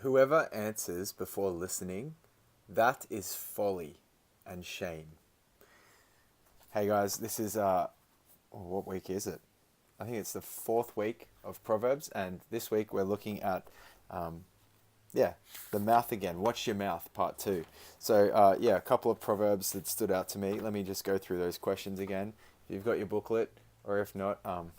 Whoever answers before listening, that is folly and shame. Hey guys, this is what week is it? I think it's the fourth week of Proverbs, and this week we're looking at um, yeah, the mouth again. Watch your mouth, part two. So a couple of proverbs that stood out to me. Let me just go through those questions again. If you've got your booklet, or if not,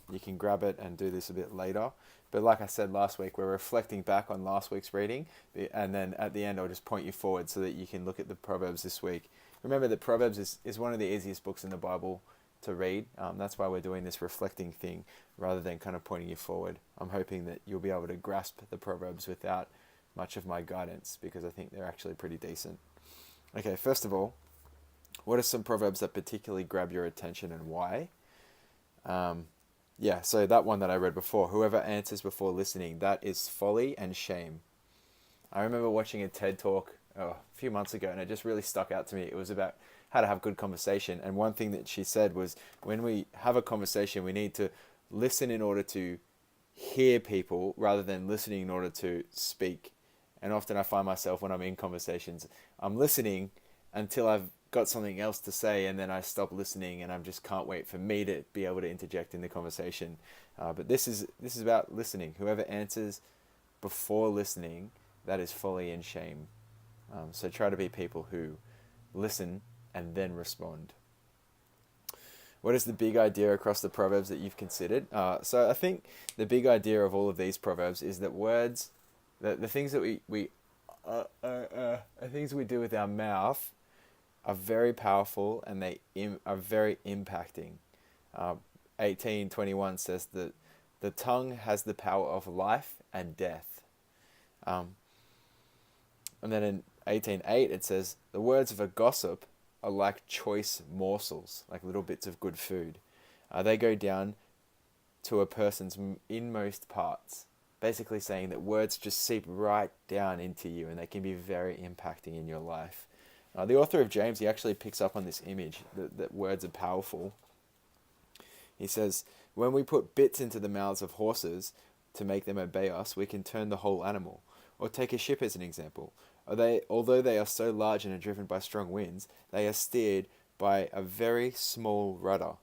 you can grab it and do this a bit later. But like I said last week, we're reflecting back on last week's reading, and then at the end I'll just point you forward so that you can look at the Proverbs this week. Remember that Proverbs is one of the easiest books in the Bible to read. That's why we're doing this reflecting thing rather than kind of pointing you forward. I'm hoping that you'll be able to grasp the Proverbs without much of my guidance, because I think they're actually pretty decent. Okay, first of all, what are some proverbs that particularly grab your attention and why? So that one that I read before, whoever answers before listening, that is folly and shame. I remember watching a TED talk a few months ago, and it just really stuck out to me. It was about how to have good conversation, and one thing that she said was, when we have a conversation, we need to listen in order to hear people rather than listening in order to speak. And often I find myself, when I'm in conversations, I'm listening until I've got something else to say, and then I stop listening, and I just can't wait for me to be able to interject in the conversation. But this is about listening. Whoever answers before listening, that is folly and shame. So try to be people who listen and then respond. What is the big idea across the Proverbs that you've considered? So I think the big idea of all of these Proverbs is that words, the things that things we do with our mouth are very powerful, and they are very impacting. 18:21 says that the tongue has the power of life and death. And then in 18:8 it says, the words of a gossip are like choice morsels, like little bits of good food. They go down to a person's inmost parts. Basically saying that words just seep right down into you, and they can be very impacting in your life. The author of James, he actually picks up on this image, that words are powerful. He says, when we put bits into the mouths of horses to make them obey us, we can turn the whole animal. Or take a ship as an example. Although they are so large and are driven by strong winds, they are steered by a very small rudder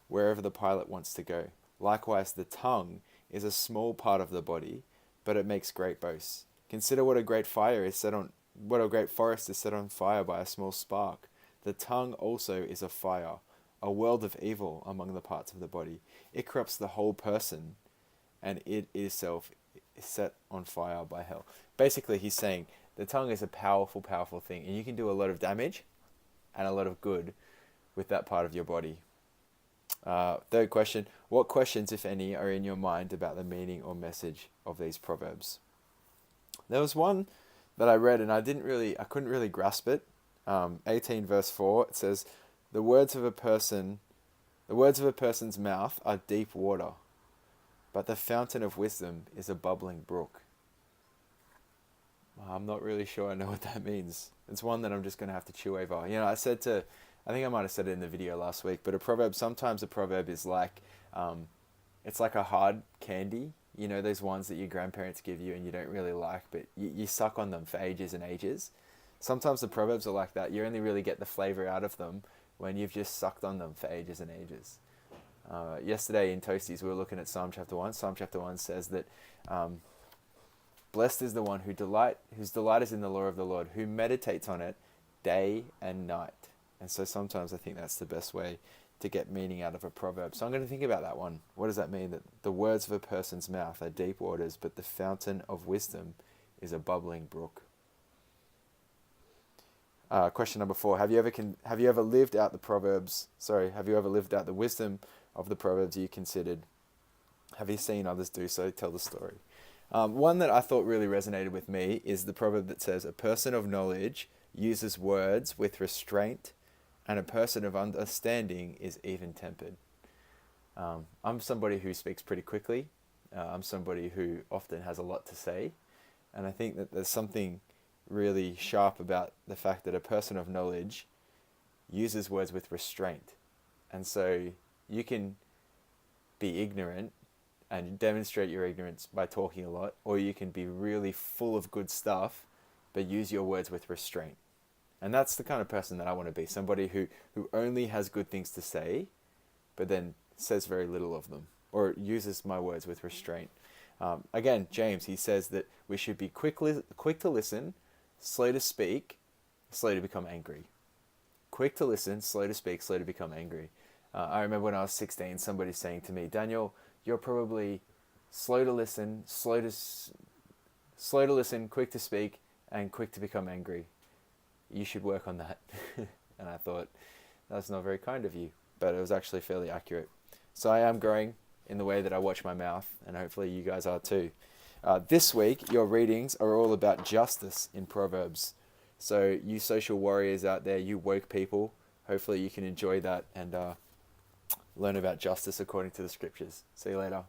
wherever the pilot wants to go. Likewise, the tongue is a small part of the body, but it makes great boasts. Consider what a great forest is set on fire by a small spark. The tongue also is a fire, a world of evil among the parts of the body. It corrupts the whole person, and it itself is set on fire by hell. Basically, he's saying the tongue is a powerful, powerful thing, and you can do a lot of damage and a lot of good with that part of your body. Third question, what questions, if any, are in your mind about the meaning or message of these proverbs? There was one that I read, and I couldn't really grasp it. 18 verse 4, it says, the words of a person's mouth are deep water, but the fountain of wisdom is a bubbling brook. I'm not really sure I know what that means. It's one that I'm just going to have to chew over. I think I might have said it in the video last week, but sometimes a proverb is like, it's like a hard candy. You know, those ones that your grandparents give you and you don't really like, but you suck on them for ages and ages. Sometimes the proverbs are like that. You only really get the flavor out of them when you've just sucked on them for ages and ages. Yesterday in Toasties, we were looking at Psalm chapter 1. Psalm chapter 1 says that blessed is the one whose delight is in the law of the Lord, who meditates on it day and night. And so sometimes I think that's the best way to get meaning out of a proverb. So I'm going to think about that one. What does that mean? That the words of a person's mouth are deep waters, but the fountain of wisdom is a bubbling brook. Question number 4. Have you ever lived out the wisdom of the proverbs you considered? Have you seen others do so? Tell the story. One that I thought really resonated with me is the proverb that says, a person of knowledge uses words with restraint, and a person of understanding is even-tempered. I'm somebody who speaks pretty quickly. I'm somebody who often has a lot to say. And I think that there's something really sharp about the fact that a person of knowledge uses words with restraint. And so you can be ignorant and demonstrate your ignorance by talking a lot, or you can be really full of good stuff, but use your words with restraint. And that's the kind of person that I want to be. Somebody who only has good things to say, but then says very little of them, or uses my words with restraint. Again, James, he says that we should be quick to listen, slow to speak, slow to become angry. Quick to listen, slow to speak, slow to become angry. I remember when I was 16, somebody saying to me, Daniel, you're probably slow to listen, slow to listen, quick to speak, and quick to become angry. You should work on that. And I thought, that's not very kind of you, but it was actually fairly accurate. So I am growing in the way that I watch my mouth, and hopefully you guys are too. This week, your readings are all about justice in Proverbs. So you social warriors out there, you woke people, hopefully you can enjoy that and learn about justice according to the scriptures. See you later.